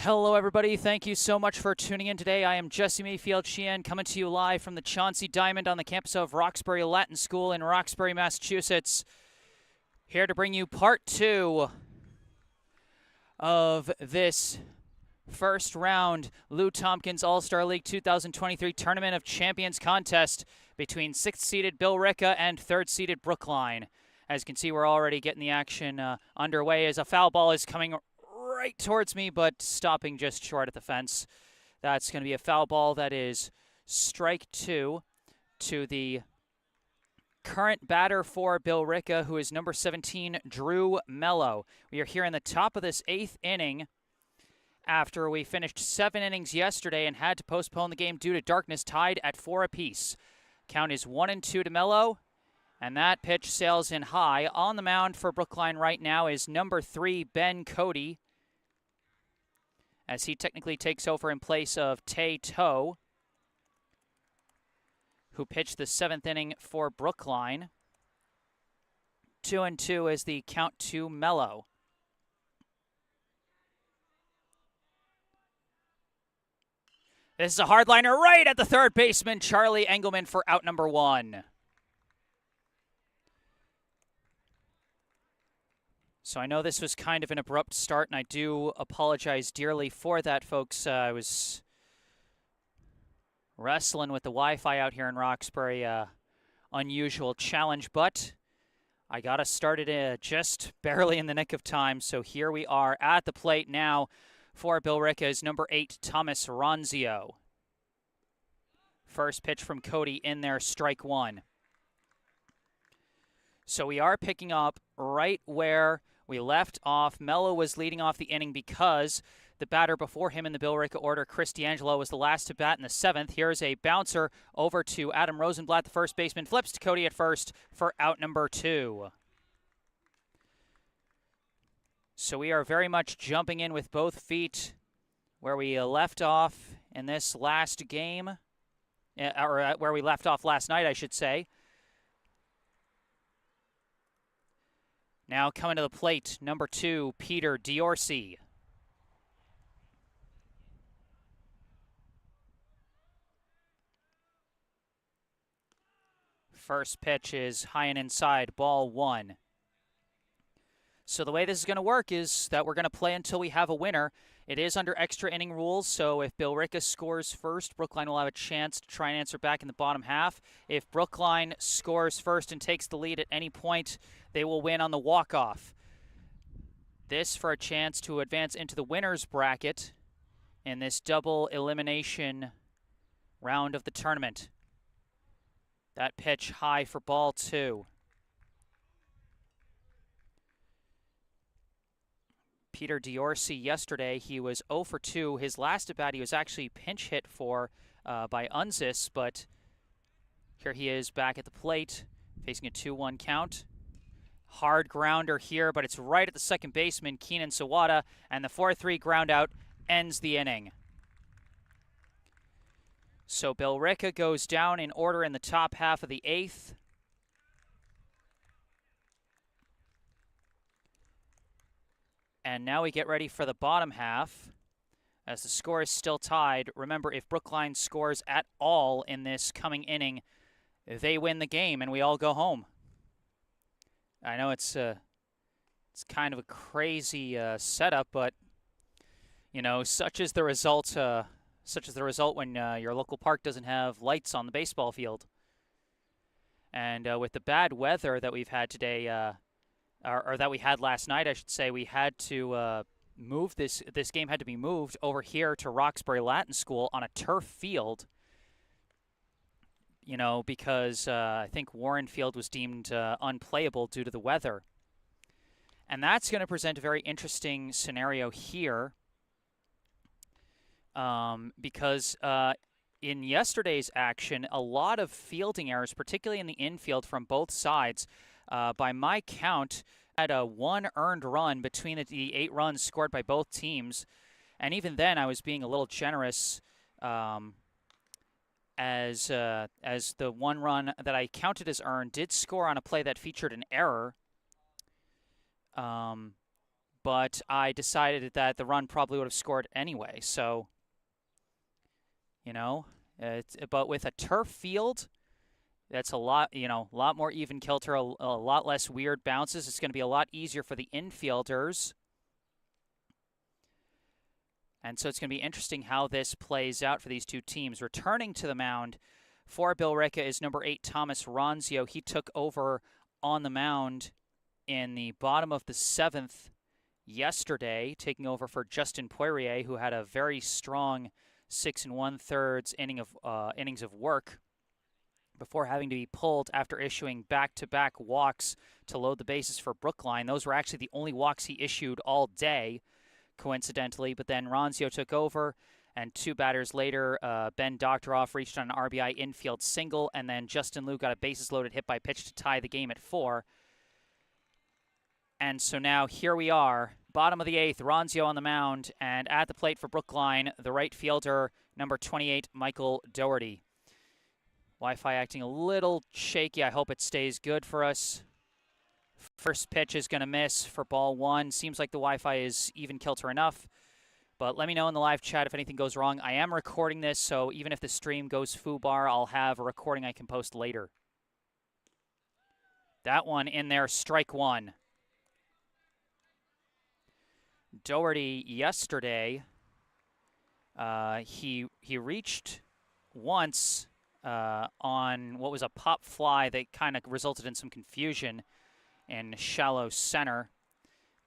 Hello, everybody. Thank you so much for tuning in today. I am Jesse Mayfield-Sheehan, coming to you live from the Chauncey Diamond on the campus of Roxbury Latin School in Roxbury, Massachusetts. Here to bring you part two of this first round Lou Tompkins All-Star League 2023 Tournament of Champions contest between 6th-seeded Billerica and 3rd-seeded Brookline. As you can see, we're already getting the action underway as a foul ball is coming right towards me, but stopping just short at the fence. That's going to be a foul ball. That is strike two to the current batter for Billerica, who is number 17, Drew Mello. We are here in the top of this 8th inning after we finished 7 innings yesterday and had to postpone the game due to darkness, tied at 4 apiece. Count is 1-2 to Mello, and that pitch sails in high. On the mound for Brookline right now is number 3, Ben Cody, as he technically takes over in place of Tay Toe, who pitched the 7th inning for Brookline. 2-2 is the count to Mello. This is a hardliner right at the third baseman, Charlie Engelman, for out number 1. So I know this was kind of an abrupt start, and I do apologize dearly for that, folks. I was wrestling with the Wi-Fi out here in Roxbury, unusual challenge, but I got us started just barely in the nick of time. So here we are at the plate now for Billerica is number 8, Thomas Ronzio. First pitch from Cody in there, strike 1. So we are picking up right where we left off. Mello was leading off the inning because the batter before him in the Billerica order, Chris D'Angelo, was the last to bat in the 7th. Here's a bouncer over to Adam Rosenblatt, the first baseman. Flips to Cody at first for out number 2. So we are very much jumping in with both feet where we left off in this last game, or where we left off last night, I should say. Now coming to the plate, number 2, Peter Diorsi. First pitch is high and inside, ball 1. So the way this is going to work is that we're going to play until we have a winner. It is under extra inning rules, so if Billerica scores first, Brookline will have a chance to try and answer back in the bottom half. If Brookline scores first and takes the lead at any point, they will win on the walk-off. This for a chance to advance into the winner's bracket in this double elimination round of the tournament. That pitch high for ball 2. Peter Diorsi yesterday, he was 0 for 2. His last at bat, he was actually pinch hit for by Unzis, but here he is back at the plate, facing a 2-1 count. Hard grounder here, but it's right at the second baseman, Keenan Sawada, and the 4-3 ground out ends the inning. So Billerica goes down in order in the top half of the 8th. And now we get ready for the bottom half as the score is still tied. Remember, if Brookline scores at all in this coming inning, they win the game and we all go home. I know it's kind of a crazy setup, but you know, such is the result when your local park doesn't have lights on the baseball field. And with the bad weather that we've had today, or that we had last night, I should say, we had to move this game had to be moved over here to Roxbury Latin School on a turf field, you know, because I think Warren Field was deemed unplayable due to the weather. And that's going to present a very interesting scenario here because in yesterday's action, a lot of fielding errors, particularly in the infield from both sides. By my count, had a 1 earned run between the 8 runs scored by both teams. And even then, I was being a little generous as the 1 run that I counted as earned did score on a play that featured an error. but I decided that the run probably would have scored anyway. So, you know, but with a turf field, that's a lot, a lot more even kilter, a lot less weird bounces. It's going to be a lot easier for the infielders. And so it's going to be interesting how this plays out for these two teams. Returning to the mound for Billerica is number 8, Thomas Ronzio. He took over on the mound in the bottom of the 7th yesterday, taking over for Justin Poirier, who had a very strong 6 1/3 innings of work before having to be pulled after issuing back-to-back walks to load the bases for Brookline. Those were actually the only walks he issued all day, coincidentally. But then Ronzio took over, and 2 batters later, Ben Doctoroff reached on an RBI infield single, and then Justin Liu got a bases-loaded hit by pitch to tie the game at 4. And so now here we are, bottom of the 8th, Ronzio on the mound, and at the plate for Brookline, the right fielder, number 28, Michael Doherty. Wi-Fi acting a little shaky. I hope it stays good for us. First pitch is going to miss for ball 1. Seems like the Wi-Fi is even kilter enough. But let me know in the live chat if anything goes wrong. I am recording this, so even if the stream goes foobar, I'll have a recording I can post later. That one in there, strike 1. Doherty yesterday, he reached once on what was a pop fly that kind of resulted in some confusion in shallow center.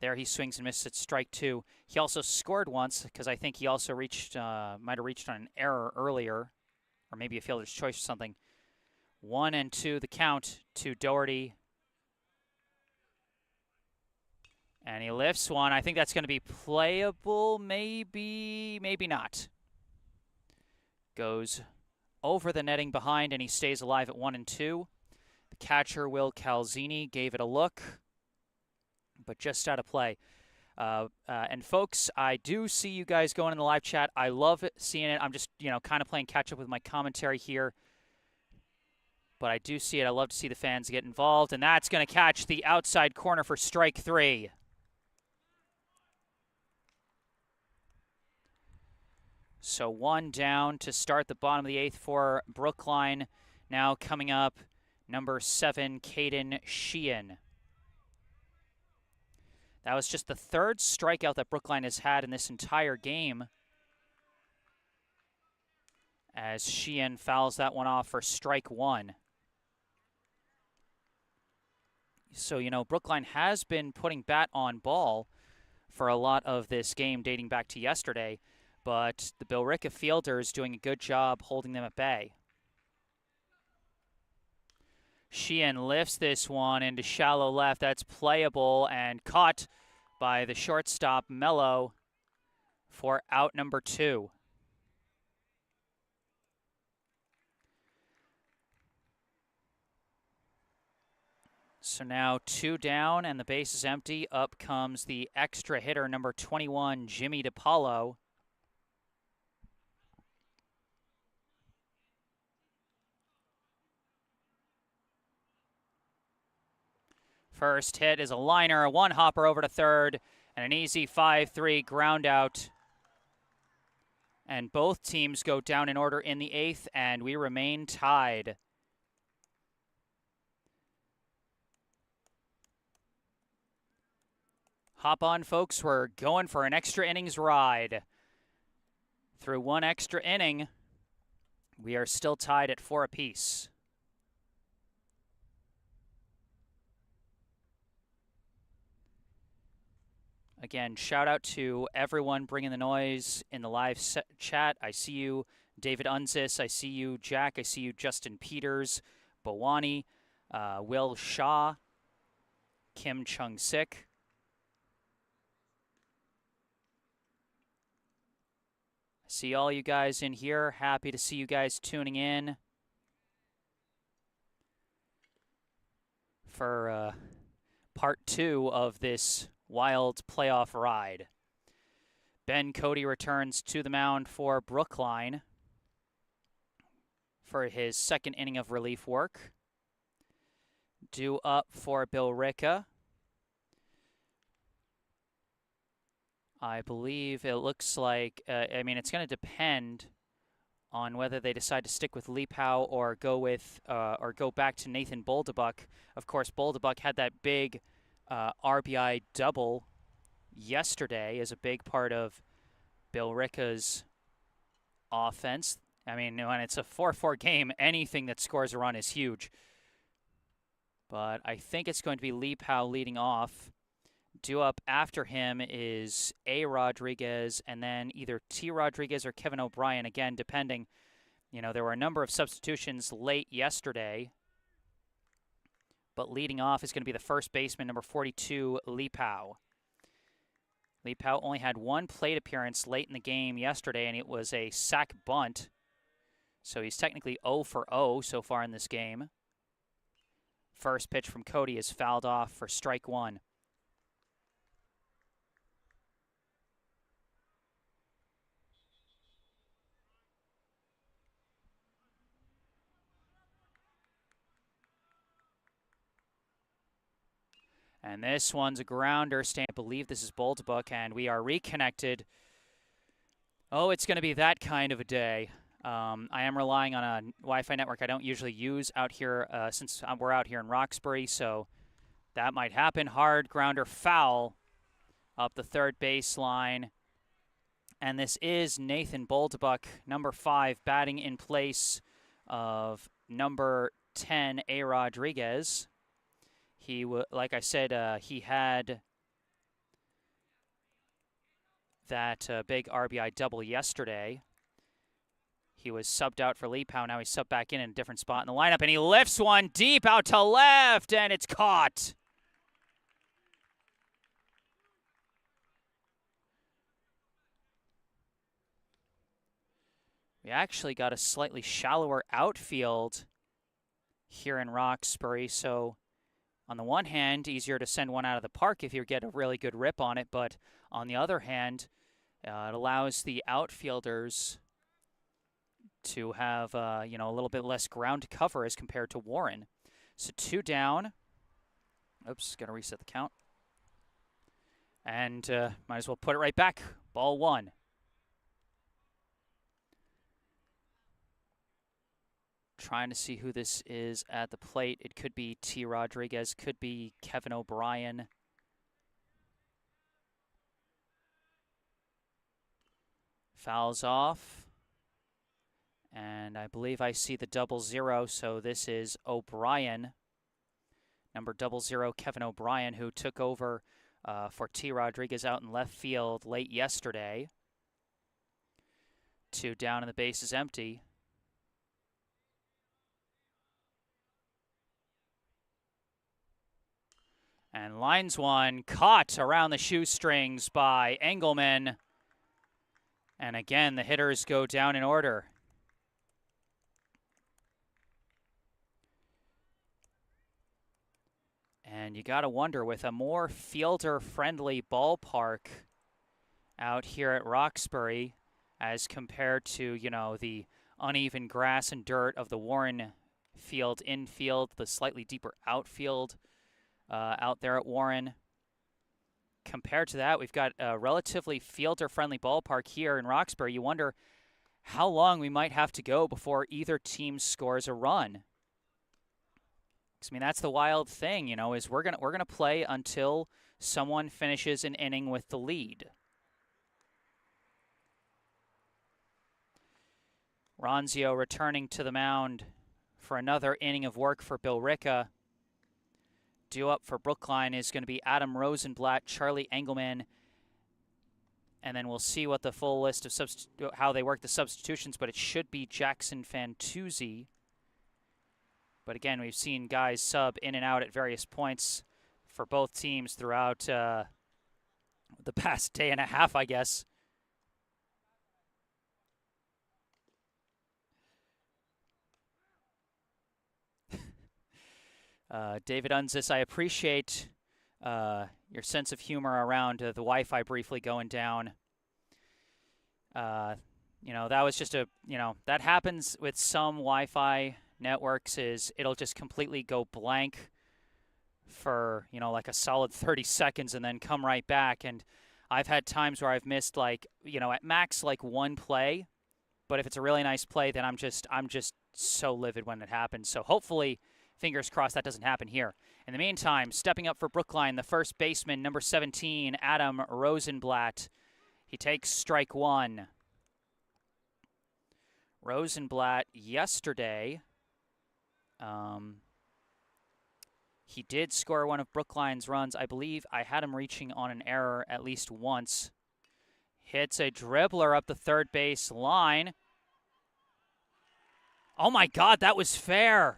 There he swings and misses at strike 2. He also scored once because I think he also might have reached on an error earlier, or maybe a fielder's choice or something. 1-2 the count to Doherty. And he lifts one. I think that's going to be playable, maybe not. Goes over the netting behind, and he stays alive at 1-2. The catcher, Will Calzini, gave it a look, but just out of play. And folks, I do see you guys going in the live chat. I love seeing it. I'm just, kind of playing catch up with my commentary here. But I do see it. I love to see the fans get involved, and that's going to catch the outside corner for strike 3. So 1 down to start the bottom of the 8th for Brookline. Now coming up, number 7, Mayfield-Sheehan. That was just the 3rd strikeout that Brookline has had in this entire game, as Sheehan fouls that one off for strike 1. So, Brookline has been putting bat on ball for a lot of this game dating back to yesterday, but the Billerica fielder is doing a good job holding them at bay. Sheehan lifts this one into shallow left. That's playable and caught by the shortstop, Mello, for out number 2. So now 2 down and the base is empty. Up comes the extra hitter, number 21, Jimmy DiPaolo. First hit is a liner, a 1-hopper over to 3rd, and an easy 5-3 ground out. And both teams go down in order in the 8th, and we remain tied. Hop on, folks. We're going for an extra innings ride. Through 1 extra inning, we are still tied at 4 apiece. Again, shout out to everyone bringing the noise in the live chat. I see you, David Unzis. I see you, Jack. I see you, Justin Peters, Bawani, Will Shaw, Kim Chung-sik. I see all you guys in here. Happy to see you guys tuning in for part 2 of this wild playoff ride. Ben Cody returns to the mound for Brookline for his 2nd inning of relief work. Due up for Billerica I believe it looks like, I mean, it's going to depend on whether they decide to stick with Leapow or go back to Nathan Boldebuck. Of course, Boldebuck had that big RBI double yesterday as a big part of Billerica's offense. I mean, when it's a 4-4 game, anything that scores a run is huge. But I think it's going to be Leapow leading off. Due up after him is A. Rodriguez, and then either T. Rodriguez or Kevin O'Brien, again, depending. You know, there were a number of substitutions late yesterday. But leading off is going to be the first baseman, number 42, Leapow. Leapow only had one plate appearance late in the game yesterday, and it was a sac bunt. So he's technically 0 for 0 so far in this game. First pitch from Cody is fouled off for strike one. And this one's a grounder. I believe this is Boldebuck, and we are reconnected. Oh, it's going to be that kind of a day. I am relying on a Wi-Fi network I don't usually use out here since we're out here in Roxbury, so that might happen. Hard grounder foul up the third baseline. And this is Nathan Boldebuck, number 5, batting in place of number 10, A. Rodriguez. Like I said, he had that big RBI double yesterday. He was subbed out for Leapow. Now he's subbed back in a different spot in the lineup, and he lifts one deep out to left, and it's caught. We actually got a slightly shallower outfield here in Roxbury, so on the one hand, easier to send one out of the park if you get a really good rip on it, but on the other hand, it allows the outfielders to have a little bit less ground to cover as compared to Warren. So 2 down. Oops, got to reset the count. And might as well put it right back. Ball 1. Trying to see who this is at the plate. It could be T. Rodriguez, could be Kevin O'Brien. Fouls off. And I believe I see the 00, so this is O'Brien. Number 00, Kevin O'Brien, who took over for T. Rodriguez out in left field late yesterday. 2 down and the base is empty. And lines one, caught around the shoestrings by Engelman. And again, the hitters go down in order. And you got to wonder, with a more fielder-friendly ballpark out here at Roxbury as compared to, the uneven grass and dirt of the Warren field infield, the slightly deeper outfield out there at Warren. Compared to that, we've got a relatively fielder-friendly ballpark here in Roxbury. You wonder how long we might have to go before either team scores a run. I mean, that's the wild thing, is we're gonna play until someone finishes an inning with the lead. Ronzio returning to the mound for another inning of work for Billerica. Due up for Brookline is going to be Adam Rosenblatt, Charlie Engelman, and then we'll see what the full list of how they work the substitutions, but it should be Jackson Fantuzzi. But again, we've seen guys sub in and out at various points for both teams throughout the past day and a half, I guess. David Unzis, I appreciate your sense of humor around the Wi-Fi briefly going down. That was just that happens with some Wi-Fi networks, is it'll just completely go blank for, like a solid 30 seconds and then come right back. And I've had times where I've missed like, at max like one play, but if it's a really nice play, then I'm just so livid when it happens. So hopefully, fingers crossed, that doesn't happen here. In the meantime, stepping up for Brookline, the first baseman, number 17, Adam Rosenblatt. He takes strike one. Rosenblatt yesterday, he did score one of Brookline's runs. I believe I had him reaching on an error at least once. Hits a dribbler up the third base line. Oh my God, that was fair.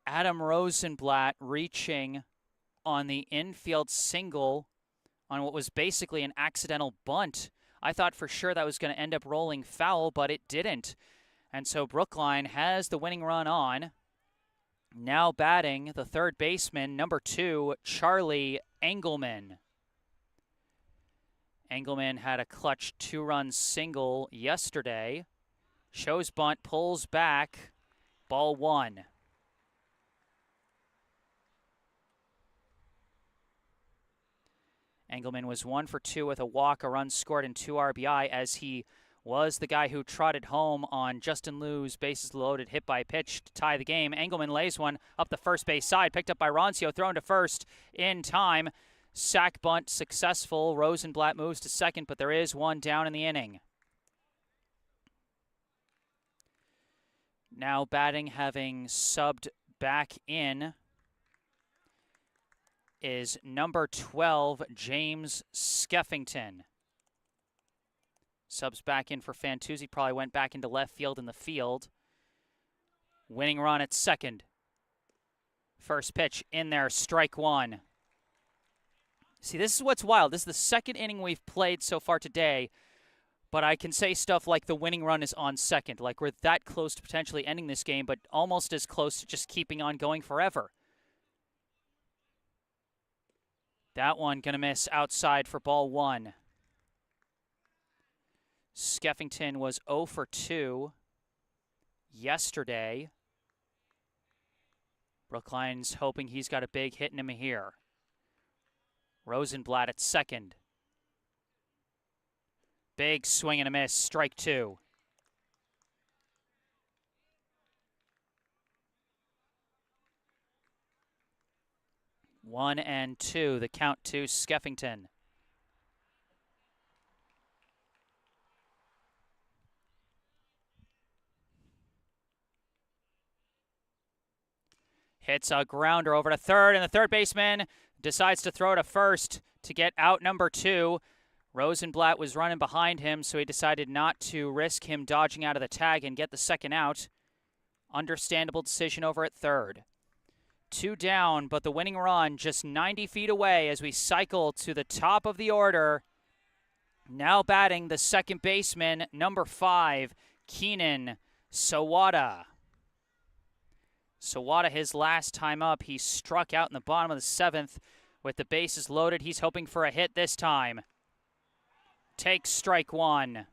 Adam Rosenblatt reaching on the infield single on what was basically an accidental bunt. I thought for sure that was going to end up rolling foul, but it didn't. And so Brookline has the winning run on. Now batting the third baseman, number 2, Charlie Engelman. Engelman had a clutch 2-run single yesterday. Shows bunt, pulls back, ball 1. Engelman was 1 for 2 with a walk, a run scored, and 2 RBI as he was the guy who trotted home on Justin Liu's bases loaded hit by pitch to tie the game. Engelman lays one up the first base side, picked up by Roncio, thrown to first in time. Sack bunt successful. Rosenblatt moves to second, but there is one down in the inning. Now batting, having subbed back in, is number 12, James Skeffington. Subs back in for Fantuzzi, probably went back into left field in the field. Winning run at second. First pitch in there, strike one. See, this is what's wild. This is the second inning we've played so far today, but I can say stuff like the winning run is on second. Like we're that close to potentially ending this game, but almost as close to just keeping on going forever. That one going to miss outside for ball 1. Skeffington was 0 for 2 yesterday. Brookline's hoping he's got a big hit in him here. Rosenblatt at second. Big swing and a miss, strike 2. One and two, the count to Skeffington. Hits a grounder over to third, and the third baseman decides to throw to first to get out number 2. Rosenblatt was running behind him, so he decided not to risk him dodging out of the tag and get the second out. Understandable decision over at third. 2 down, but the winning run just 90 feet away as we cycle to the top of the order. Now batting the second baseman, number 5, Keenan Sawada. Sawada, his last time up, he struck out in the bottom of the 7th with the bases loaded. He's hoping for a hit this time. Takes strike 1.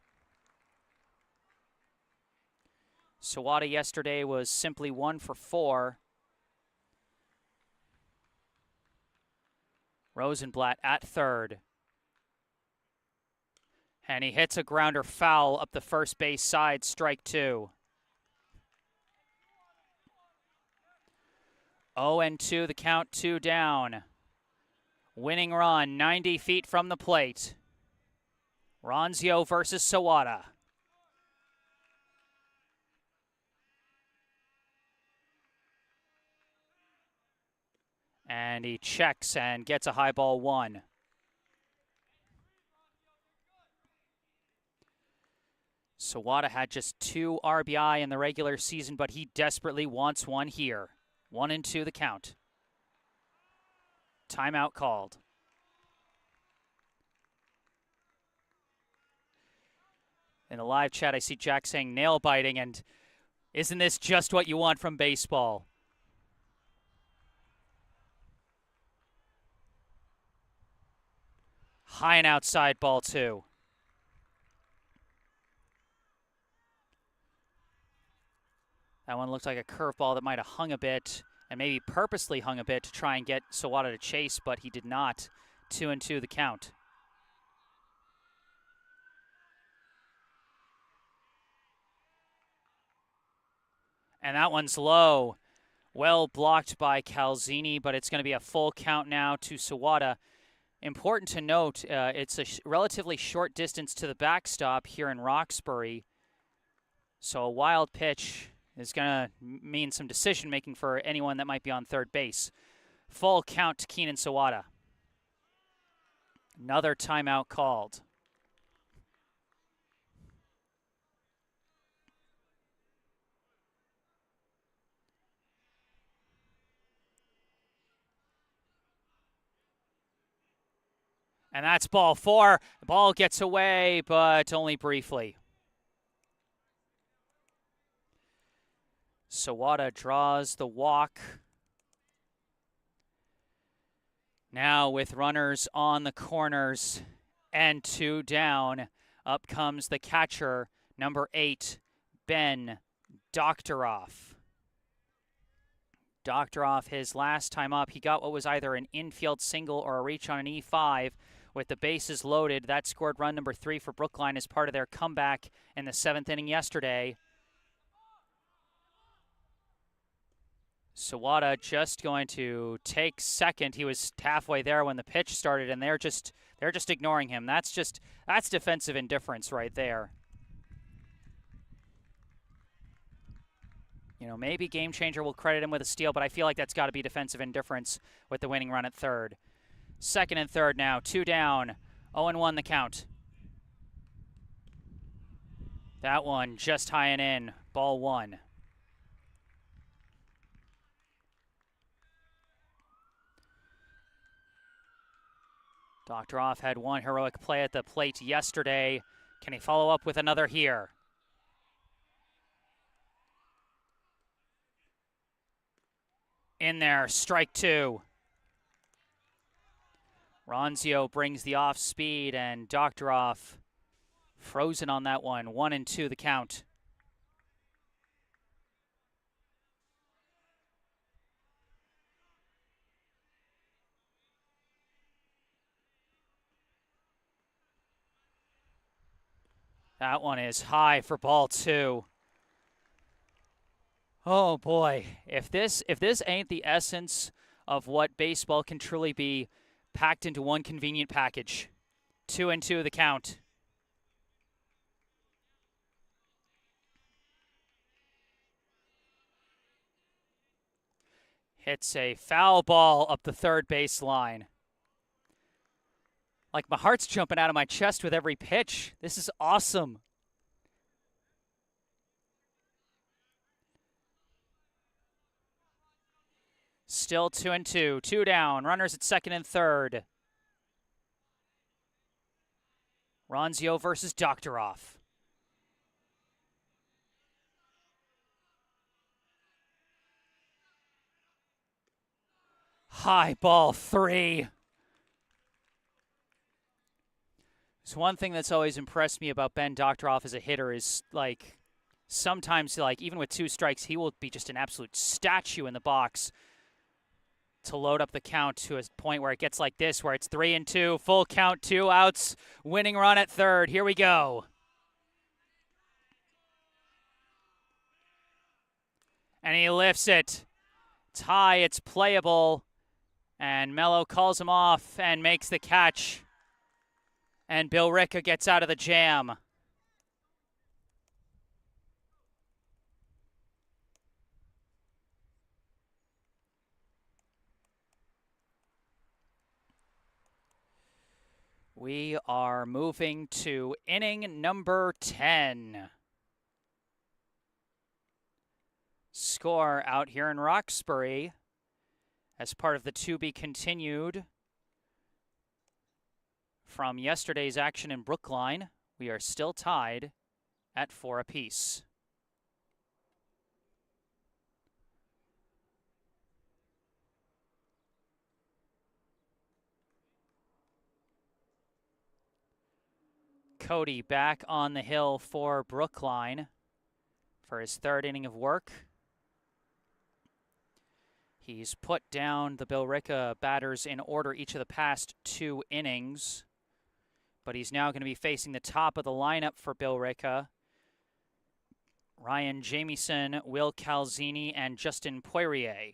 Sawada yesterday was simply 1 for 4. Rosenblatt at third. And he hits a grounder foul up the first base side, strike 2. 0-2, the count, 2 down. Winning run, 90 feet from the plate. Ronzio versus Sawada. And he checks and gets a high ball 1. Sawada had just 2 RBI in the regular season, but he desperately wants one here. 1-2 the count. Timeout called. In the live chat, I see Jack saying nail biting, and isn't this just what you want from baseball? High and outside, ball 2. That one looked like a curveball that might have hung a bit and maybe purposely hung a bit to try and get Sawada to chase, but he did not. 2-2 the count. And that one's low. Well blocked by Calzini, but it's going to be a full count now to Sawada. Important to note, it's a relatively short distance to the backstop here in Roxbury. So a wild pitch is going to mean some decision-making for anyone that might be on third base. Full count to Keenan Sawada. Another timeout called. And that's ball 4. The ball gets away, but only briefly. Sawada draws the walk. Now with runners on the corners and 2 down, up comes the catcher, number 8, Ben Doktoroff. Doktoroff, his last time up, he got what was either an infield single or a reach on an E5. With the bases loaded, that scored run number 3 for Brookline as part of their comeback in the 7th inning yesterday. Sawada just going to take second. He was halfway there when the pitch started, and they're just ignoring him. That's defensive indifference right there. You know, maybe Game Changer will credit him with a steal, but I feel like that's got to be defensive indifference with the winning run at third. Second and third now, 2 down, 0-1 the count. That one just high and in, ball 1. Doktoroff had one heroic play at the plate yesterday. Can he follow up with another here? In there, strike 2. Ronzio brings the off speed, and Doktoroff frozen on that one. 1-2 the count. That one is high for ball 2. Oh boy, if this ain't the essence of what baseball can truly be, packed into one convenient package. 2-2 the count. Hits a foul ball up the third base line. Like my heart's jumping out of my chest with every pitch. This is awesome. Still 2-2. 2 down. Runners at second and third. Ronzio versus Doktoroff. High ball 3. So one thing that's always impressed me about Ben Doktoroff as a hitter is, like, sometimes, like, even with 2 strikes, he will be just an absolute statue in the box to load up the count to a point where it gets like this, where it's 3-2, full count, 2 outs, winning run at third. Here we go. And he lifts it. It's high, it's playable. And Mello calls him off and makes the catch. And Billerica gets out of the jam. We are moving to inning number 10. Score out here in Roxbury as part of the to be continued from yesterday's action in Brookline. We are still tied at 4 apiece. Cody back on the hill for Brookline for his 3rd inning of work. He's put down the Billerica batters in order each of the past 2 innings. But he's now going to be facing the top of the lineup for Billerica. Ryan Jamieson, Will Calzini, and Justin Poirier.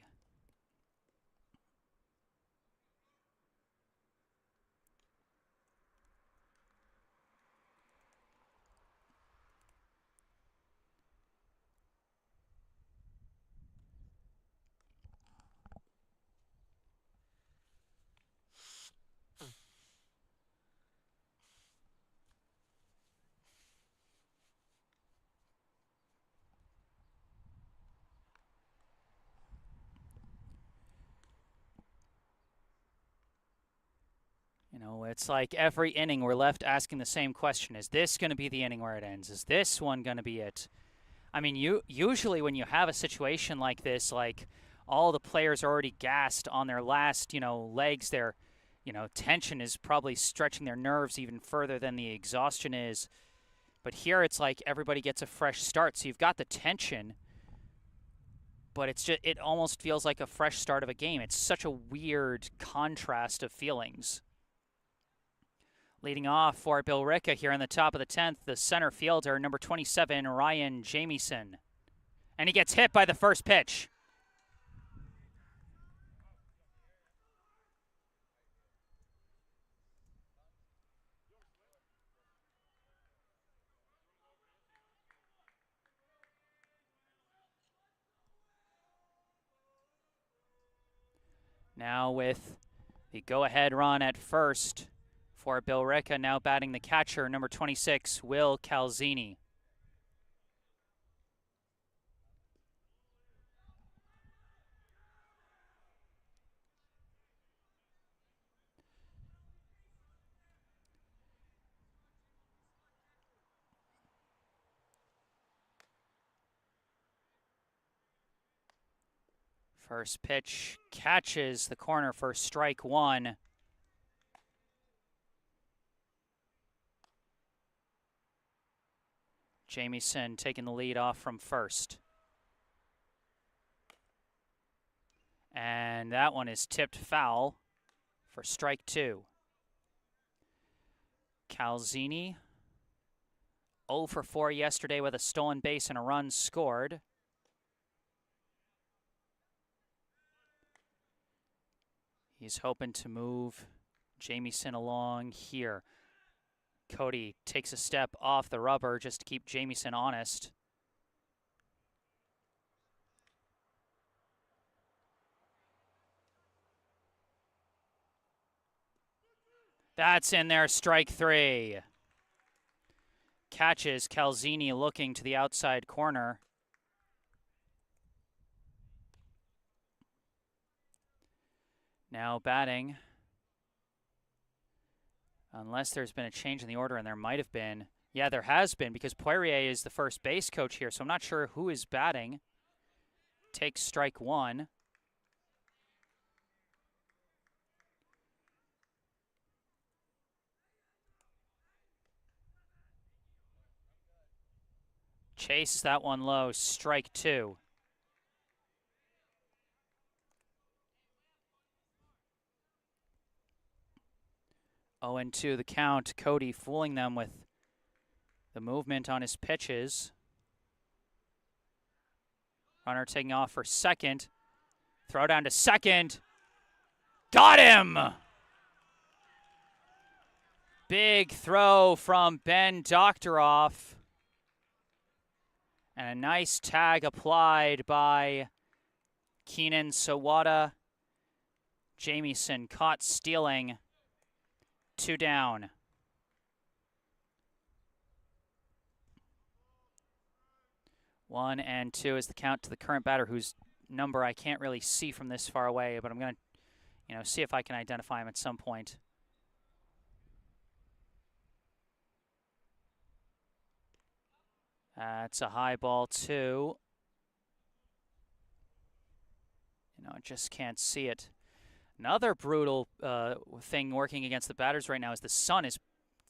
You know, it's like every inning we're left asking the same question. Is this going to be the inning where it ends? Is this one going to be it? I mean, usually when you have a situation like this, like all the players are already gassed on their last, legs, their, tension is probably stretching their nerves even further than the exhaustion is. But here it's like everybody gets a fresh start. So you've got the tension, but it almost feels like a fresh start of a game. It's such a weird contrast of feelings. Leading off for Billerica here in the top of the 10th, the center fielder, number 27, Ryan Jamieson. And he gets hit by the first pitch. Now with the go-ahead run at first for Billerica, now batting the catcher, number 26, Will Calzini. First pitch catches the corner for strike 1. Jamieson taking the lead off from first. And that one is tipped foul for strike 2. Calzini, 0 for 4 yesterday with a stolen base and a run scored. He's hoping to move Jamieson along here. Cody takes a step off the rubber just to keep Jamieson honest. That's in there, strike 3. Catches Calzini looking to the outside corner. Now batting, unless there's been a change in the order, and there might have been. Yeah, there has been, because Poirier is the first base coach here, so I'm not sure who is batting. Takes strike 1. Chases that one low, strike 2. Oh, and 2 the count. Cody fooling them with the movement on his pitches. Runner taking off for second. Throw down to second. Got him! Big throw from Ben Doctoroff. And a nice tag applied by Keenan Sawada. Jamieson caught stealing. 2 down. One and 2 is the count to the current batter, whose number I can't really see from this far away, but I'm going to, see if I can identify him at some point. It's a high ball, too. I just can't see it. Another brutal thing working against the batters right now is the sun is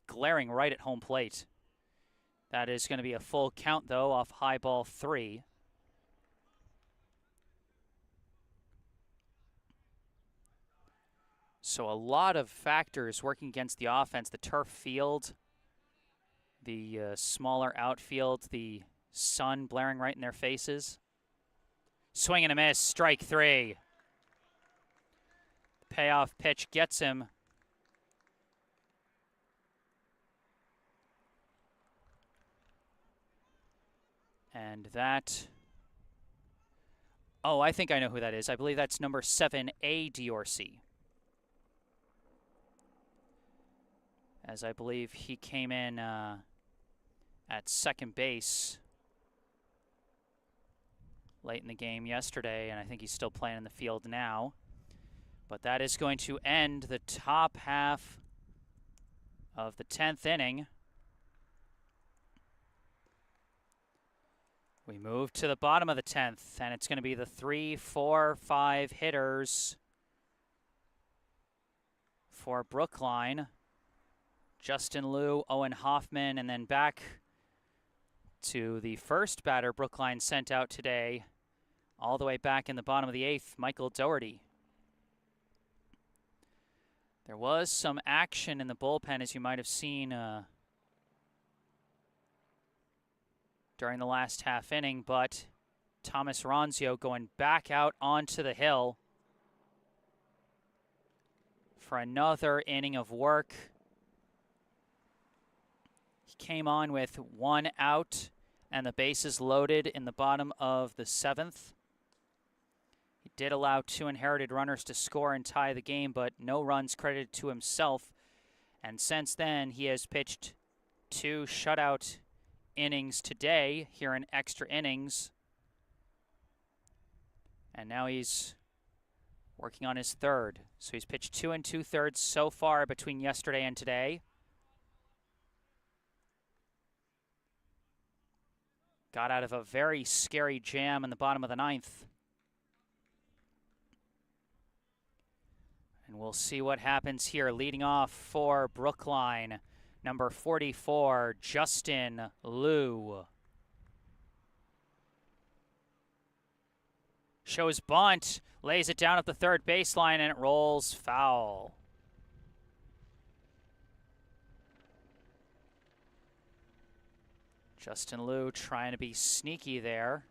glaring right at home plate. That is going to be a full count, though, off high ball 3. So a lot of factors working against the offense. The turf field, the smaller outfield, the sun blaring right in their faces. Swing and a miss, strike 3. Payoff pitch gets him. And that, oh, I think I know who that is. I believe that's number 7, A. Diorsi. As I believe he came in at second base late in the game yesterday, and I think he's still playing in the field now. But that is going to end the top half of the 10th inning. We move to the bottom of the 10th, and it's going to be the 3, 4, 5 hitters for Brookline. Justin Liu, Owen Hoffman, and then back to the first batter Brookline sent out today, all the way back in the bottom of the 8th, Michael Doherty. There was some action in the bullpen, as you might have seen during the last half inning, but Thomas Ronzio going back out onto the hill for another inning of work. He came on with 1 out and the bases loaded in the bottom of the 7th. He did allow 2 inherited runners to score and tie the game, but no runs credited to himself. And since then, he has pitched 2 shutout innings today here in extra innings. And now he's working on his 3rd. So he's pitched 2 2/3 so far between yesterday and today. Got out of a very scary jam in the bottom of the 9th. And we'll see what happens here. Leading off for Brookline, number 44, Justin Liu. Shows bunt, lays it down at the third baseline, and it rolls foul. Justin Liu trying to be sneaky there.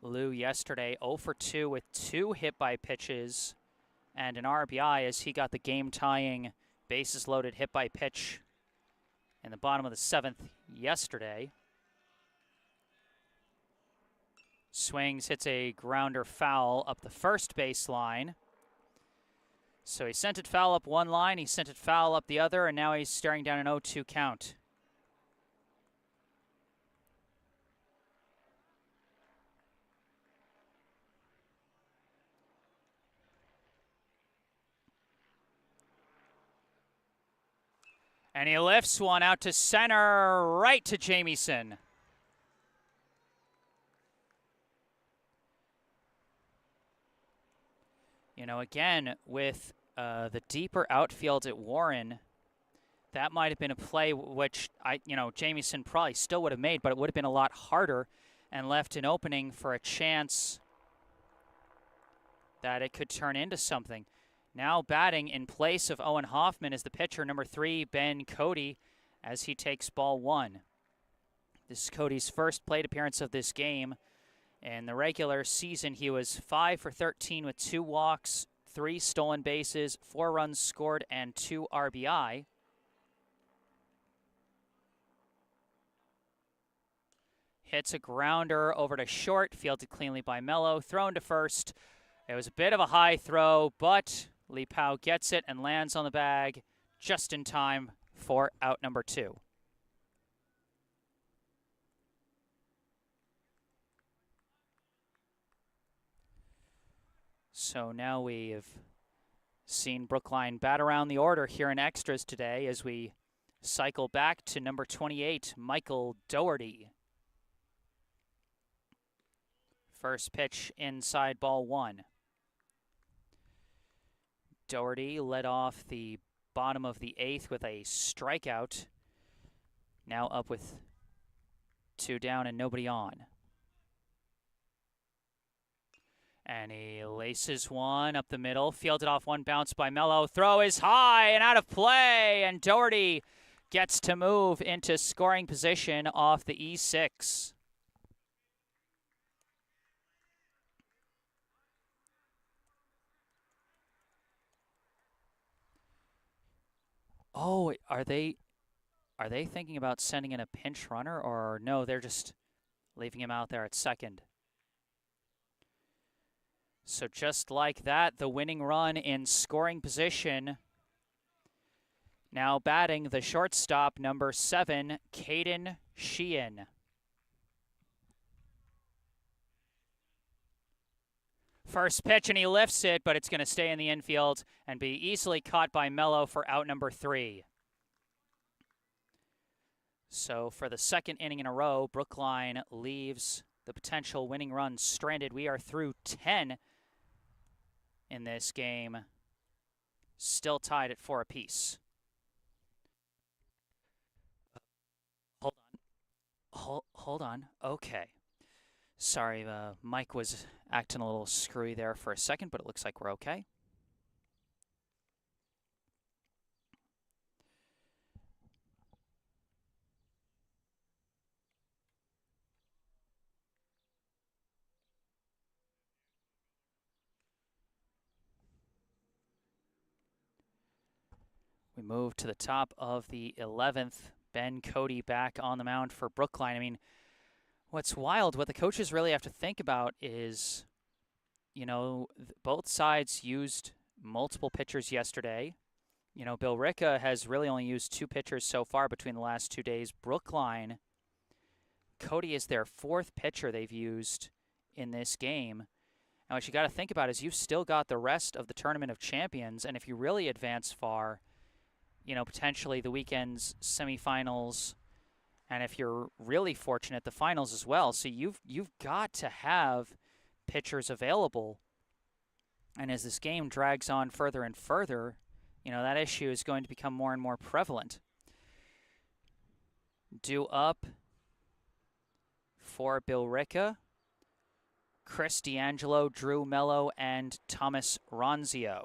Liu yesterday 0 for 2 with 2 hit by pitches and an RBI as he got the game-tying bases loaded hit by pitch in the bottom of the 7th yesterday. Swings, hits a grounder foul up the first baseline. So he sent it foul up one line, he sent it foul up the other, and now he's staring down an 0-2 count. And he lifts one out to center, right to Jamieson. You know, again, with the deeper outfield at Warren, that might have been a play which, Jamieson probably still would have made, but it would have been a lot harder and left an opening for a chance that it could turn into something. Now batting in place of Owen Hoffman is the pitcher, number 3, Ben Cody, as he takes ball 1. This is Cody's first plate appearance of this game. In the regular season, he was 5 for 13 with 2 walks, 3 stolen bases, 4 runs scored, and 2 RBI. Hits a grounder over to short, fielded cleanly by Mello, thrown to first. It was a bit of a high throw, but Lee Powell gets it and lands on the bag just in time for out number 2. So now we've seen Brookline bat around the order here in extras today as we cycle back to number 28, Michael Doherty. First pitch inside ball 1. Doherty led off the bottom of the 8th with a strikeout. Now up with 2 down and nobody on. And he laces one up the middle, fielded off one bounce by Mello. Throw is high and out of play, and Doherty gets to move into scoring position off the E6. Oh, are they thinking about sending in a pinch runner, or no, they're just leaving him out there at second? So just like that, the winning run in scoring position. Now batting the shortstop, number 7, Mayfield-Sheehan. First pitch, and he lifts it, but it's going to stay in the infield and be easily caught by Mello for out number 3. So for the second inning in a row, Brookline leaves the potential winning run stranded. We are through 10 in this game, still tied at 4 apiece. Hold on. Okay. Sorry, Mike was acting a little screwy there for a second, but it looks like we're okay. We move to the top of the 11th. Ben Cody back on the mound for Brookline. I mean, what's wild, what the coaches really have to think about is, you know, both sides used multiple pitchers yesterday. You know, Billerica has really only used 2 pitchers so far between the last 2 days. Brookline, Cody is their 4th pitcher they've used in this game. And what you got to think about is you've still got the rest of the Tournament of Champions, and if you really advance far, you know, potentially the weekend's semifinals, and if you're really fortunate, the finals as well. So you've got to have pitchers available. And as this game drags on further and further, you know, that issue is going to become more and more prevalent. Due up for Billerica, Chris D'Angelo, Drew Mello, and Thomas Ronzio.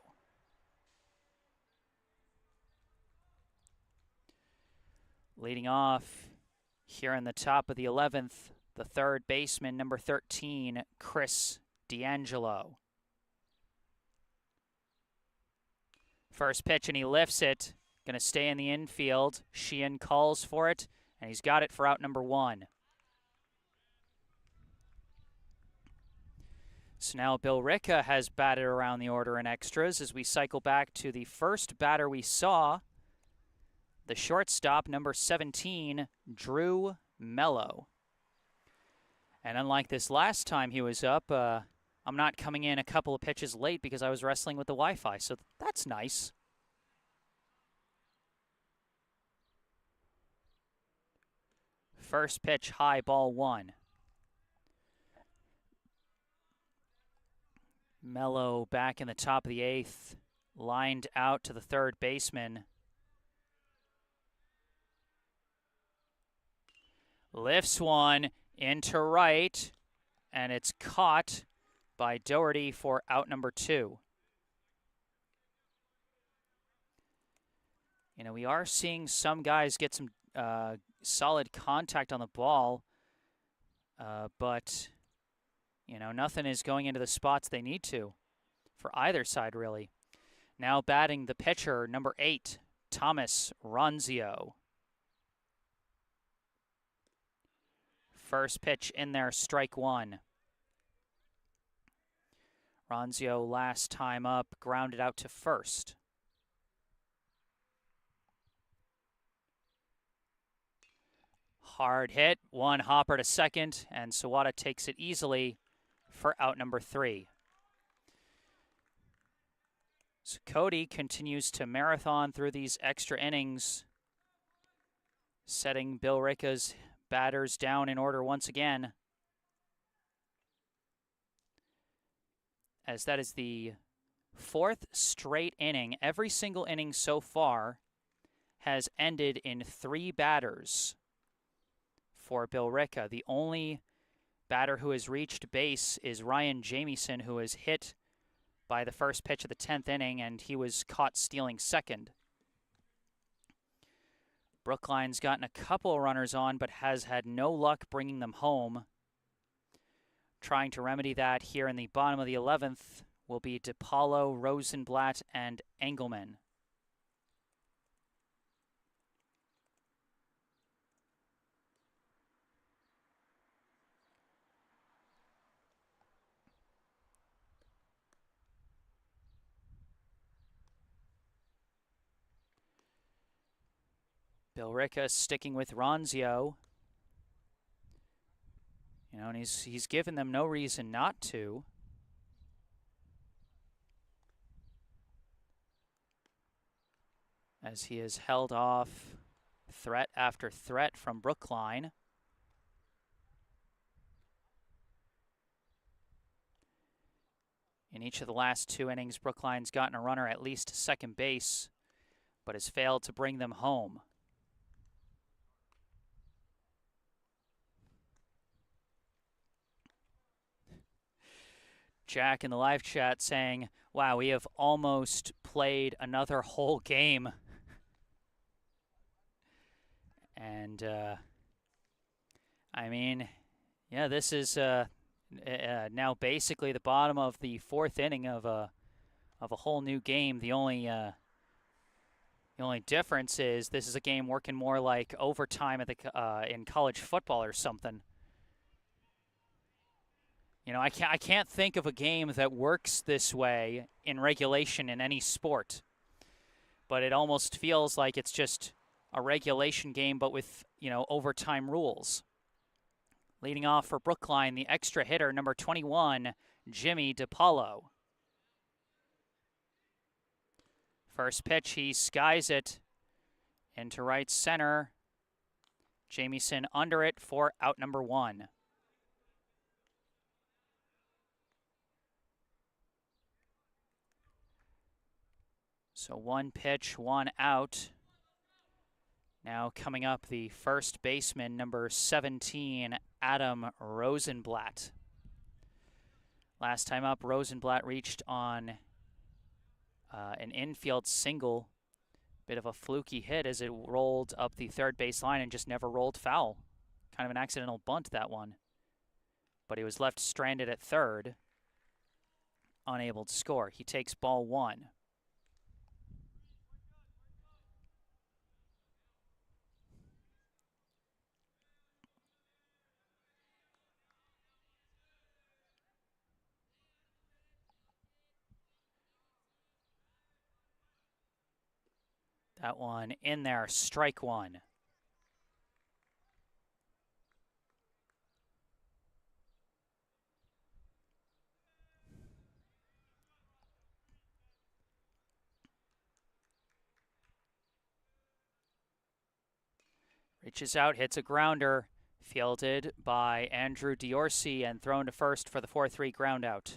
Leading off here in the top of the 11th, the third baseman, number 13, Chris D'Angelo. First pitch, and he lifts it. Going to stay in the infield. Sheehan calls for it, and he's got it for out number 1. So now Billerica has batted around the order in extras as we cycle back to the first batter we saw, the shortstop, number 17, Drew Mello. And unlike this last time he was up, I'm not coming in a couple of pitches late because I was wrestling with the Wi-Fi, so that's nice. First pitch, high, ball 1. Mello back in the top of the 8th, lined out to the third baseman. Lifts one into right, and it's caught by Doherty for out number 2. You know, we are seeing some guys get some solid contact on the ball, but, you know, nothing is going into the spots they need to for either side, really. Now batting the pitcher, number 8, Thomas Ronzio. First pitch in there, strike 1. Ronzio last time up, grounded out to first. Hard hit, one hopper to second, and Sawada takes it easily for out number 3. So Cody continues to marathon through these extra innings, setting Billerica's batters down in order once again, as that is the 4th straight inning. Every single inning so far has ended in 3 batters for Billerica. The only batter who has reached base is Ryan Jamieson, who was hit by the first pitch of the 10th inning, and he was caught stealing second. Brookline's gotten a couple of runners on, but has had no luck bringing them home. Trying to remedy that here in the bottom of the 11th will be DePaulo, Rosenblatt, and Engelman. Billerica sticking with Ronzio. And he's given them no reason not to. As he has held off threat after threat from Brookline. In each of the last 2 innings, Brookline's gotten a runner at least to second base, but has failed to bring them home. Jack in the live chat saying, wow, we have almost played another whole game. And, I mean, yeah, this is now basically the bottom of the 4th inning of a whole new game. The only difference is this is a game working more like overtime at the in college football or something. I can't think of a game that works this way in regulation in any sport. But it almost feels like it's just a regulation game, but with, overtime rules. Leading off for Brookline, the extra hitter, number 21, Jimmy DePaulo. First pitch, he skies it into right center. Jamieson under it for out number 1. So 1 pitch, 1 out. Now coming up, the first baseman, number 17, Adam Rosenblatt. Last time up, Rosenblatt reached on an infield single. Bit of a fluky hit as it rolled up the third base line and just never rolled foul. Kind of an accidental bunt, that one. But he was left stranded at third, unable to score. He takes ball 1. That one in there, strike 1. Reaches out, hits a grounder, fielded by Andrew Diorsi and thrown to first for the 4-3 ground out.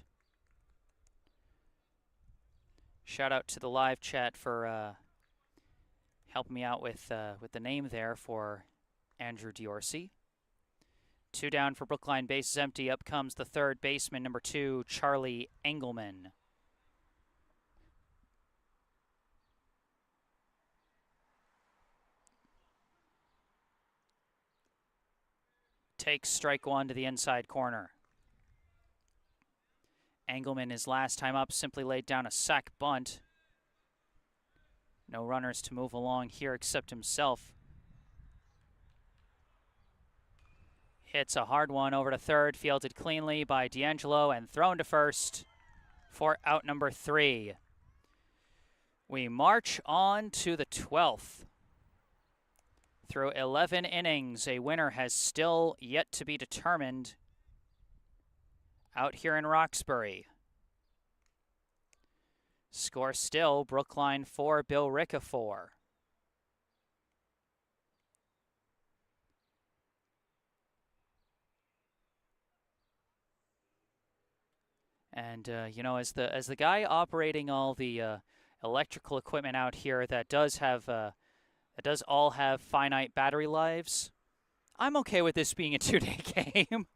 Shout out to the live chat for helping me out with the name there for Andrew Diorsi. 2 down for Brookline, bases empty. Up comes the third baseman, number 2, Charlie Engelman. Takes strike 1 to the inside corner. Engelman, his last time up, simply laid down a sac bunt. No runners to move along here except himself. Hits a hard one over to third, fielded cleanly by D'Angelo and thrown to first for out number 3. We march on to the 12th. Through 11 innings, a winner has still yet to be determined out here in Roxbury. Score still, Brookline 4, Billerica 4. And, as the guy operating all the electrical equipment out here that does all have finite battery lives, I'm okay with this being a 2-day game.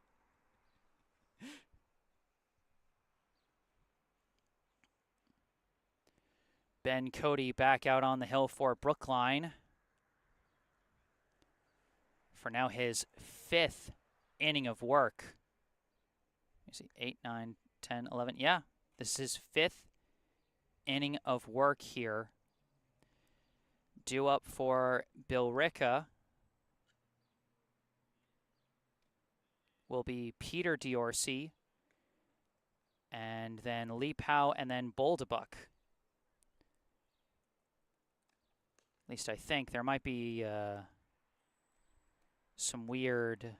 Ben Cody back out on the hill for Brookline. For now, his 5th inning of work. You see, 8, 9, 10, 11. Yeah, this is his 5th inning of work here. Due up for Billerica will be Peter Diorsi, and then Lee Powell, and then Boldebuck. At least I think. There might be some weird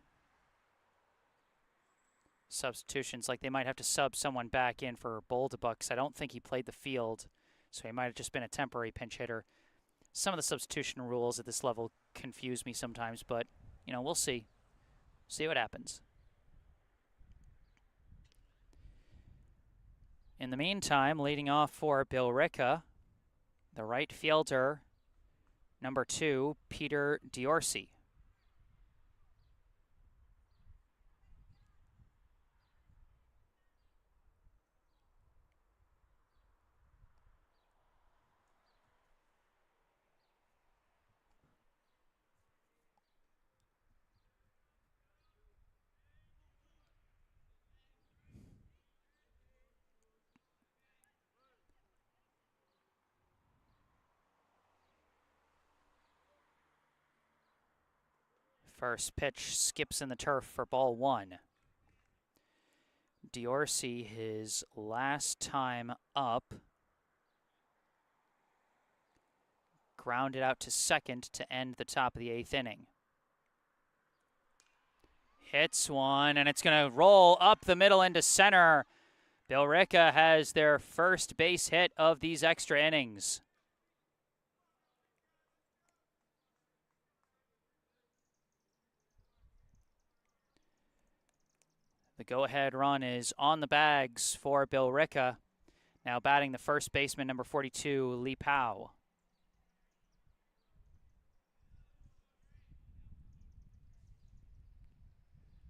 substitutions, like they might have to sub someone back in for Boldebuck, because I don't think he played the field, so he might have just been a temporary pinch hitter. Some of the substitution rules at this level confuse me sometimes, but, you know, we'll see. See what happens. In the meantime, leading off for Billerica, the right fielder, number 2, Peter Diorsi. First pitch skips in the turf for ball 1. Diorsi, his last time up, grounded out to second to end the top of the 8th inning. Hits one, and it's going to roll up the middle into center. Billerica has their first base hit of these extra innings. The go-ahead run is on the bags for Billerica. Now batting the first baseman, number 42, Lee Powell.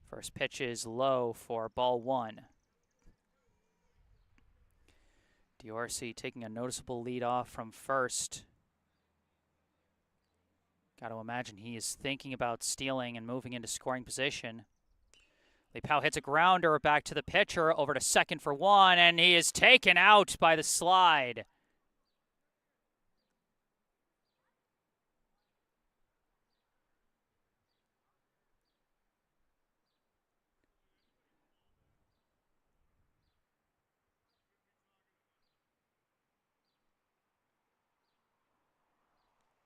First pitch is low for ball 1. Diorsi taking a noticeable lead off from first. Got to imagine he is thinking about stealing and moving into scoring position. Lee Powell hits a grounder back to the pitcher, over to second for 1, and he is taken out by the slide.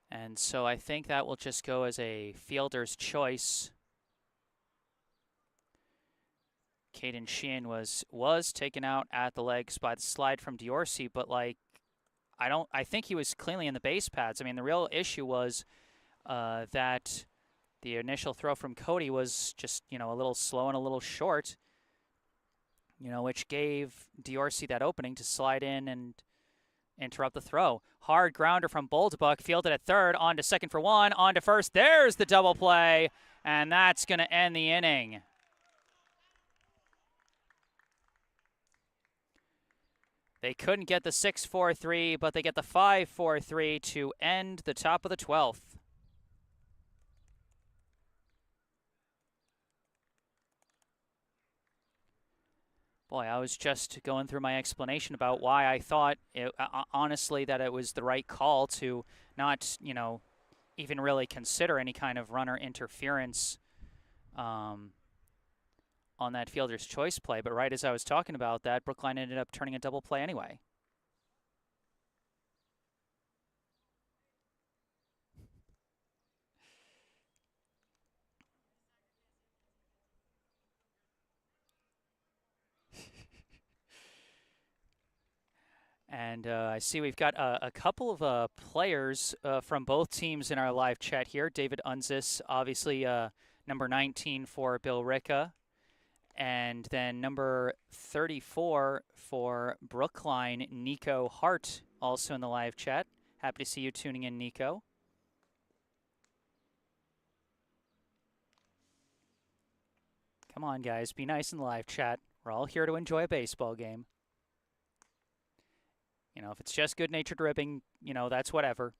And so I think that will just go as a fielder's choice. Mayfield-Sheehan was taken out at the legs by the slide from Diorsi, but like I think he was cleanly in the base pads. I mean, the real issue was that the initial throw from Cody was just, you know, a little slow and a little short, you know, which gave Diorsi that opening to slide in and interrupt the throw. Hard grounder from Boldebuck, fielded at third, on to second for 1, on to first. There's the double play, and that's going to end the inning. They couldn't get the 6-4-3, but they get the 5-4-3 to end the top of the 12th. Boy, I was just going through my explanation about why I thought, honestly, that it was the right call to not, you know, even really consider any kind of runner interference on that fielder's choice play. But right as I was talking about that, Brookline ended up turning a double play anyway. And I see we've got a couple of players from both teams in our live chat here. David Unzis, obviously number 19 for Billerica. And then number 34 for Brookline, Nico Hart, also in the live chat. Happy to see you tuning in, Nico. Come on, guys. Be nice in the live chat. We're all here to enjoy a baseball game. You You know, if it's just good-natured ribbing, you know, that's whatever.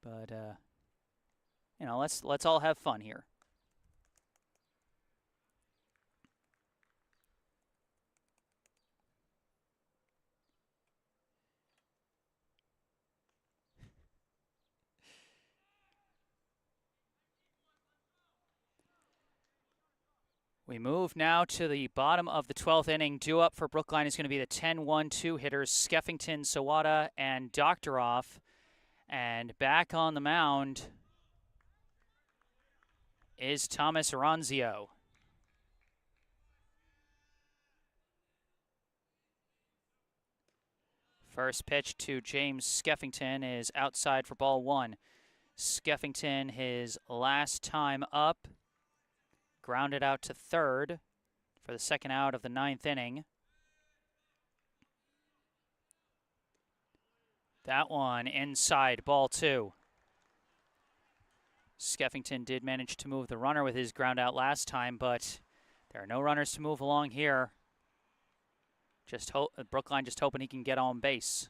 But, you know, let's all have fun here. We move now to the bottom of the 12th inning. Due up for Brookline is going to be the 10-1-2 hitters, Skeffington, Sawada, and Doctoroff. And back on the mound is Thomas Ronzio. First pitch to James Skeffington is outside for ball one. Skeffington, his last time up, grounded out to third for the second out of the 9th inning. That one inside, ball two. Skeffington did manage to move the runner with his ground out last time, but there are no runners to move along here. Brookline just hoping he can get on base.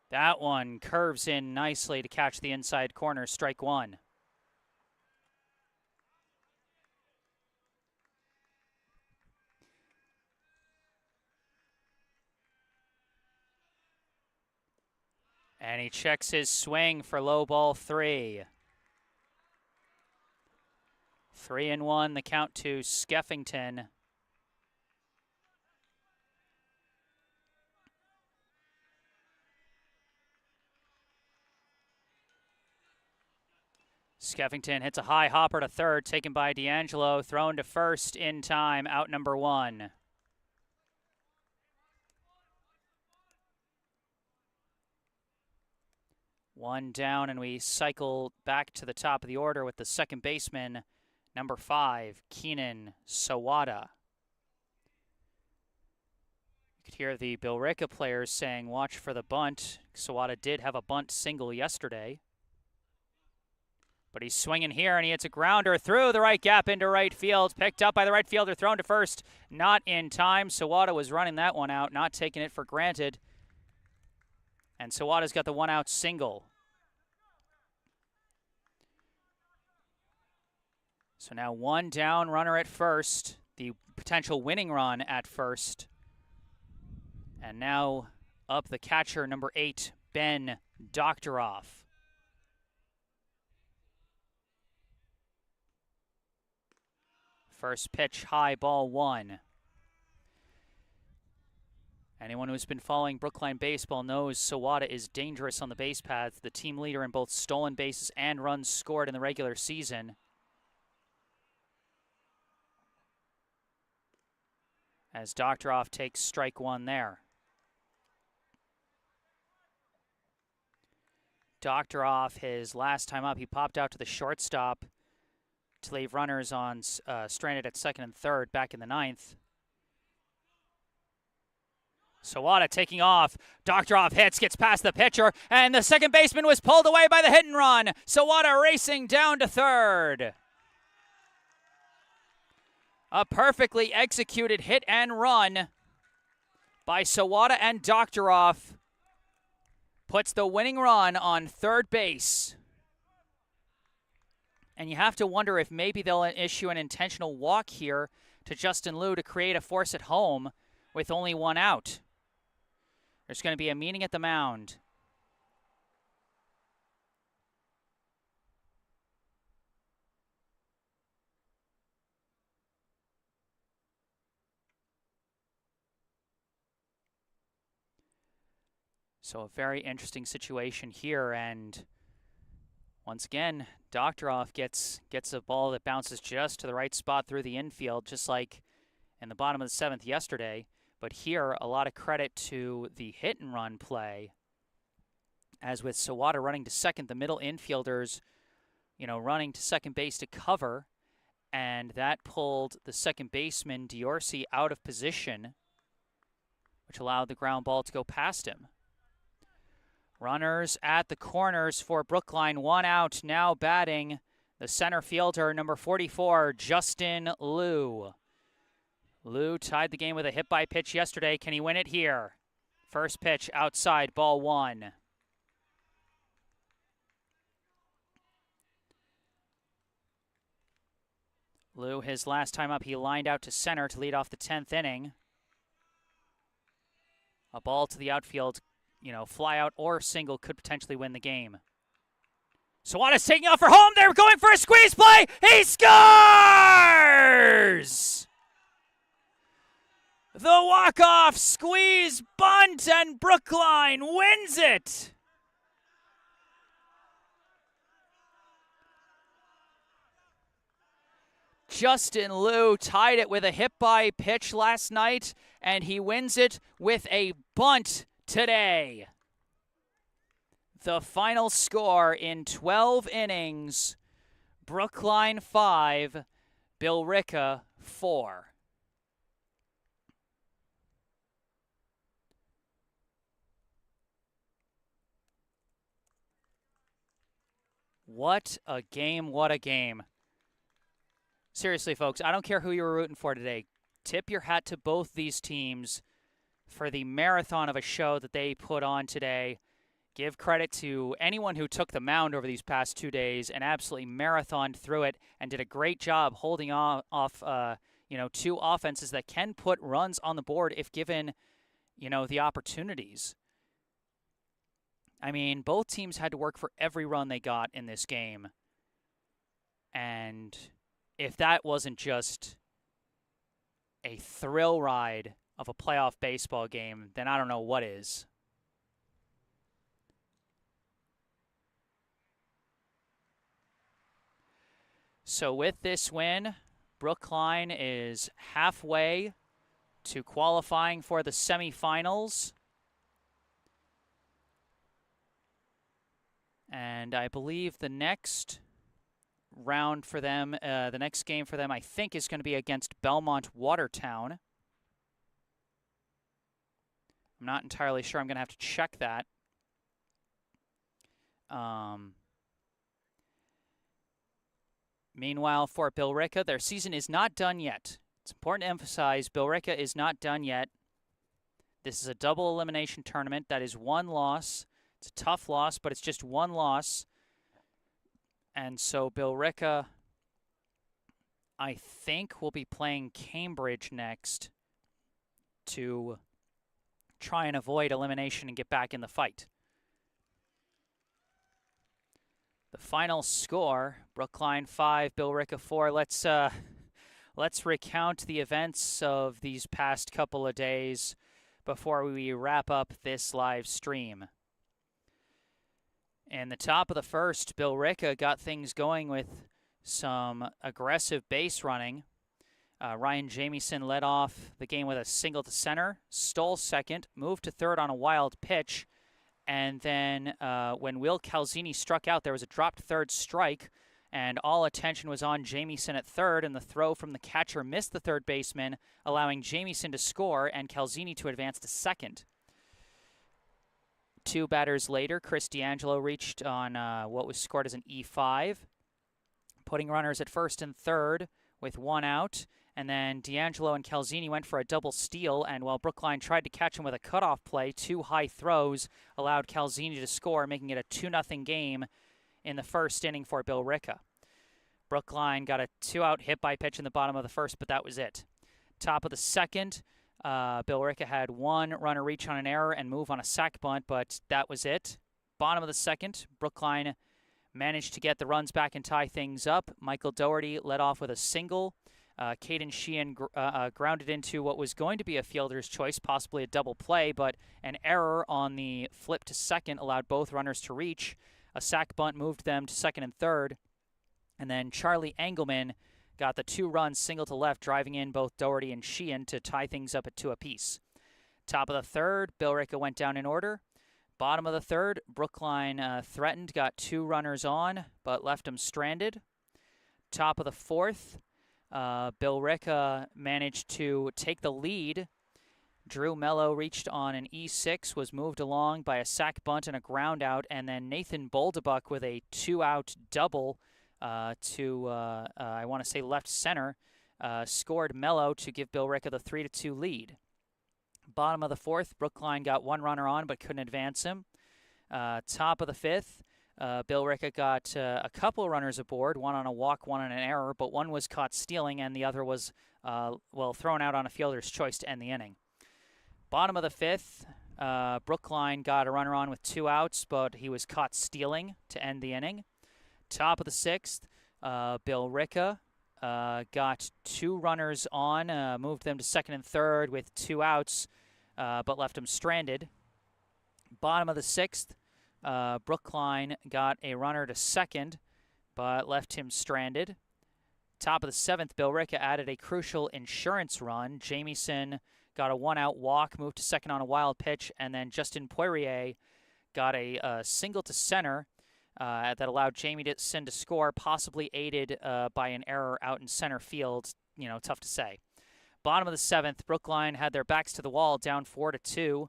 That one curves in nicely to catch the inside corner, strike one. And he checks his swing for low ball three. 3-1, the count to Skeffington. Skeffington hits a high hopper to third, taken by D'Angelo, thrown to first in time, out number one. One down, and we cycle back to the top of the order with the second baseman, number 5, Keenan Sawada. You could hear the Billerica players saying, watch for the bunt. Sawada did have a bunt single yesterday. But he's swinging here, and he hits a grounder through the right gap into right field. Picked up by the right fielder, thrown to first. Not in time. Sawada was running that one out, not taking it for granted. And Sawada's got the one-out single. So now one down, runner at first. The potential winning run at first. And now up the catcher, number 8, Ben Doctoroff. First pitch, high, ball one. Anyone who's been following Brookline baseball knows Sawada is dangerous on the base paths, the team leader in both stolen bases and runs scored in the regular season. As Doctoroff takes strike one there. Doctoroff, his last time up, he popped out to the shortstop to leave runners on stranded at second and third back in the 9th. Sawada taking off. Doctoroff hits, gets past the pitcher, and the second baseman was pulled away by the hit and run. Sawada racing down to third. A perfectly executed hit and run by Sawada, and Doctoroff puts the winning run on third base. And you have to wonder if maybe they'll issue an intentional walk here to Justin Liu to create a force at home with only one out. There's going to be a meeting at the mound. So a very interesting situation here, and once again, Doctoroff gets a ball that bounces just to the right spot through the infield, just like in the bottom of the 7th yesterday. But here, a lot of credit to the hit and run play. As with Sawada running to second, the middle infielders, running to second base to cover, and that pulled the second baseman, Diorsi, out of position, which allowed the ground ball to go past him. Runners at the corners for Brookline. One out, now batting the center fielder, number 44, Justin Liu. Lou tied the game with a hit-by pitch yesterday. Can he win it here? First pitch outside, ball 1. Lou, his last time up, he lined out to center to lead off the 10th inning. A ball to the outfield, fly out or single could potentially win the game. Sawada's taking off for home. They're going for a squeeze play. He scores! The walk-off squeeze bunt, and Brookline wins it. Justin Liu tied it with a hit-by pitch last night, and he wins it with a bunt today. The final score in 12 innings, Brookline 5, Billerica 4. What a game, what a game. Seriously, folks, I don't care who you were rooting for today. Tip your hat to both these teams for the marathon of a show that they put on today. Give credit to anyone who took the mound over these past 2 days and absolutely marathoned through it and did a great job holding off two offenses that can put runs on the board if given, the opportunities. I mean, both teams had to work for every run they got in this game. And if that wasn't just a thrill ride of a playoff baseball game, then I don't know what is. So with this win, Brookline is halfway to qualifying for the semifinals. And I believe the next round for them, the next game for them, I think is going to be against Belmont Watertown. I'm not entirely sure. I'm going to have to check that. Meanwhile, for Billerica, their season is not done yet. It's important to emphasize Billerica is not done yet. This is a double elimination tournament. That is one loss. It's a tough loss, but it's just one loss. And so Billerica, I think, will be playing Cambridge next to try and avoid elimination and get back in the fight. The final score, Brookline 5, Billerica 4. Let's recount the events of these past couple of days before we wrap up this live stream. In the top of the first, Billerica got things going with some aggressive base running. Ryan Jamieson led off the game with a single to center, stole second, moved to third on a wild pitch, and then when Will Calzini struck out, there was a dropped third strike, and all attention was on Jamieson at third, and the throw from the catcher missed the third baseman, allowing Jamieson to score and Calzini to advance to second. 2 batters later, Chris D'Angelo reached on what was scored as an E5, putting runners at first and third with 1 out. And then D'Angelo and Calzini went for a double steal, and while Brookline tried to catch him with a cutoff play, 2 high throws allowed Calzini to score, making it a 2-0 game in the first inning for Billerica. Brookline got a 2-out hit by pitch in the bottom of the first, but that was it. Top of the second, Billerica had 1 runner reach on an error and move on a sac bunt, but that was it. Bottom of the second, Brookline managed to get the runs back and tie things up. Michael Doherty led off with a single. Caden Sheehan grounded into what was going to be a fielder's choice, possibly a double play, but an error on the flip to second allowed both runners to reach. A sac bunt moved them to second and third. And then Charlie Engelman got the 2-run single to left, driving in both Doherty and Sheehan to tie things up at 2 apiece. Top of the third, Billerica went down in order. Bottom of the third, Brookline threatened, got 2 runners on, but left them stranded. Top of the fourth, Billerica managed to take the lead. Drew Mello reached on an E6, was moved along by a sac bunt and a ground out, and then Nathan Boldebuck with a 2-out double to, I want to say, left center, scored mellow to give Billerica the 3-2 lead. Bottom of the fourth, Brookline got one runner on but couldn't advance him. Top of the fifth, Billerica got a couple runners aboard, one on a walk, one on an error, but one was caught stealing and the other was, thrown out on a fielder's choice to end the inning. Bottom of the fifth, Brookline got a runner on with 2 outs, but he was caught stealing to end the inning. Top of the sixth, Billerica got 2 runners on, moved them to second and third with 2 outs, but left them stranded. Bottom of the sixth, Brookline got a runner to second, but left him stranded. Top of the seventh, Billerica added a crucial insurance run. Jamieson got a 1-out walk, moved to second on a wild pitch, and then Justin Poirier got a single to center that allowed Jamieson to score, possibly aided by an error out in center field. Tough to say. Bottom of the seventh, Brookline had their backs to the wall, down 4-2.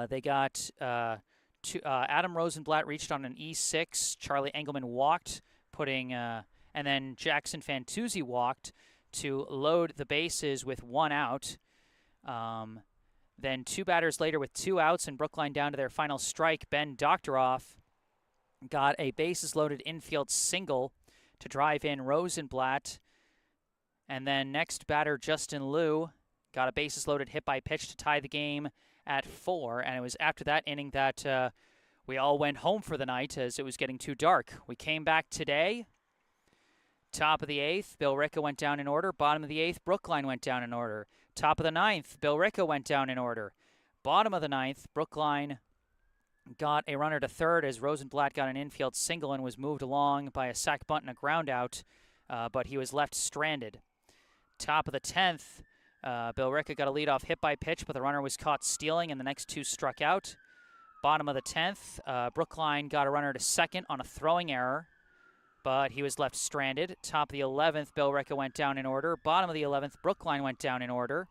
They got Adam Rosenblatt reached on an E6. Charlie Engelman walked, and then Jackson Fantuzzi walked to load the bases with 1 out. Then 2 batters later with 2 outs and Brookline down to their final strike, Ben Doctoroff got a bases-loaded infield single to drive in Rosenblatt. And then next batter, Justin Liu, got a bases-loaded hit by pitch to tie the game at 4. And it was after that inning that we all went home for the night as it was getting too dark. We came back today. Top of the 8th, Billerica went down in order. Bottom of the 8th, Brookline went down in order. Top of the 9th, Billerica went down in order. Bottom of the 9th, Brookline got a runner to third as Rosenblatt got an infield single and was moved along by a sac bunt and a ground out, but he was left stranded. Top of the 10th, Billerica got a leadoff hit by pitch, but the runner was caught stealing and the next 2 struck out. Bottom of the 10th, Brookline got a runner to second on a throwing error, but he was left stranded. Top of the 11th, Billerica went down in order. Bottom of the 11th, Brookline went down in order.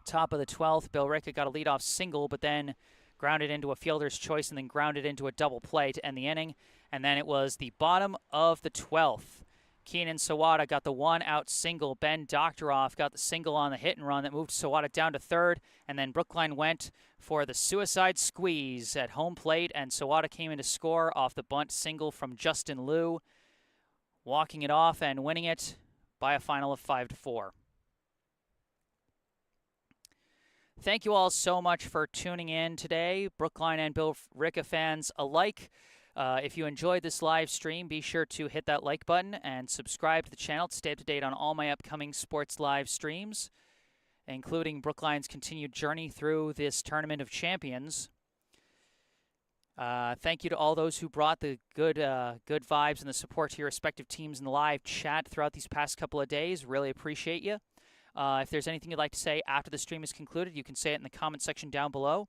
Top of the 12th, Billerica got a leadoff single, but then grounded into a fielder's choice and then grounded into a double play to end the inning. And then it was the bottom of the 12th. Keenan Sawada got the 1-out single. Ben Doctoroff got the single on the hit and run that moved Sawada down to third. And then Brookline went for the suicide squeeze at home plate, and Sawada came in to score off the bunt single from Justin Liu, walking it off and winning it by a final of 5-4. Thank you all so much for tuning in today, Brookline and Billerica fans alike. If you enjoyed this live stream, be sure to hit that like button and subscribe to the channel to stay up to date on all my upcoming sports live streams, including Brookline's continued journey through this Tournament of Champions. Thank you to all those who brought the good vibes and the support to your respective teams in the live chat throughout these past couple of days. Really appreciate you. If there's anything you'd like to say after the stream is concluded, you can say it in the comment section down below.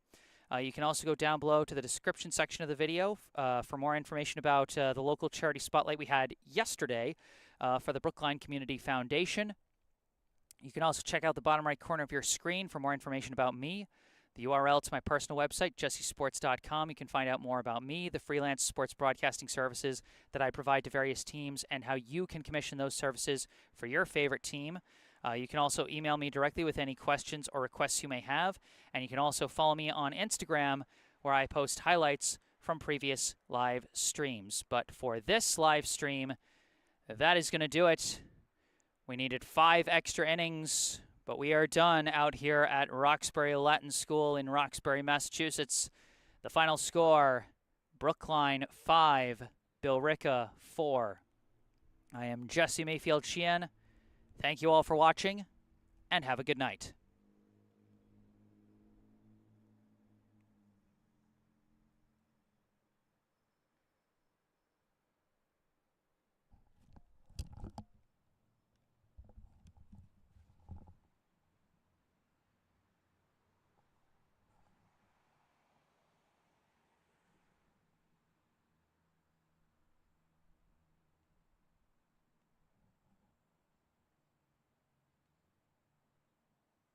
You can also go down below to the description section of the video for more information about the local charity spotlight we had yesterday for the Brookline Community Foundation. You can also check out the bottom right corner of your screen for more information about me. The URL to my personal website, jessesports.com. You can find out more about me, the freelance sports broadcasting services that I provide to various teams, and how you can commission those services for your favorite team. You can also email me directly with any questions or requests you may have. And you can also follow me on Instagram, where I post highlights from previous live streams. But for this live stream, that is going to do it. We needed 5 extra innings, but we are done out here at Roxbury Latin School in Roxbury, Massachusetts. The final score, Brookline 5, Billerica 4. I am Jesse Mayfield-Sheehan. Thank you all for watching, and have a good night.